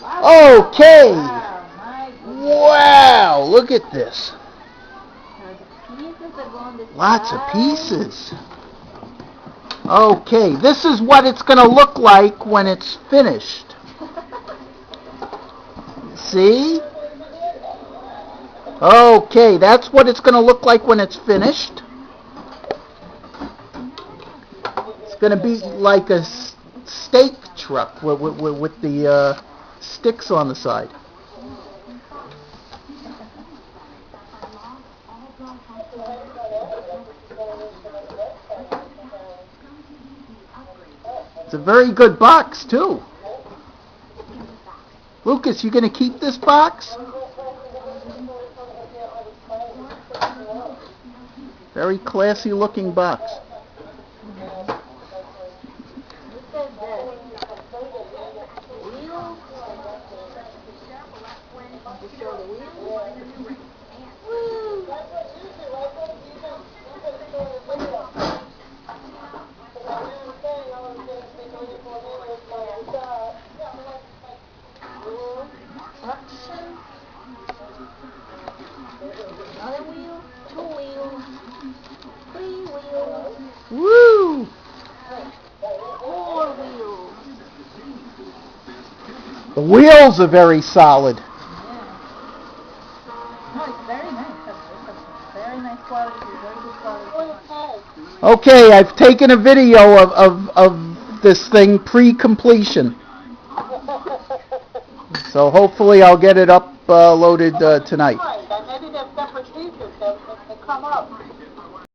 Okay. Wow, my goodness. Wow, look at this. Now the pieces are going this Lots of side. pieces. Okay, this is what it's going to look like when it's finished. See? Okay, that's what it's going to look like when it's finished. It's going to be like a steak truck with the sticks on the side. It's a very good box, too. Lucas, you going to keep this box? Very classy looking box. Look at this. Wheels. You show the wheels. Woo! Traction. Another wheel. 2 wheels. 3 wheels. Woo! 4 wheels. The wheels are very solid. Yeah. No, it's very nice. It's a very nice quality. Very good quality. Okay, I've taken a video of this thing pre-completion. So hopefully I'll get it uploaded tonight.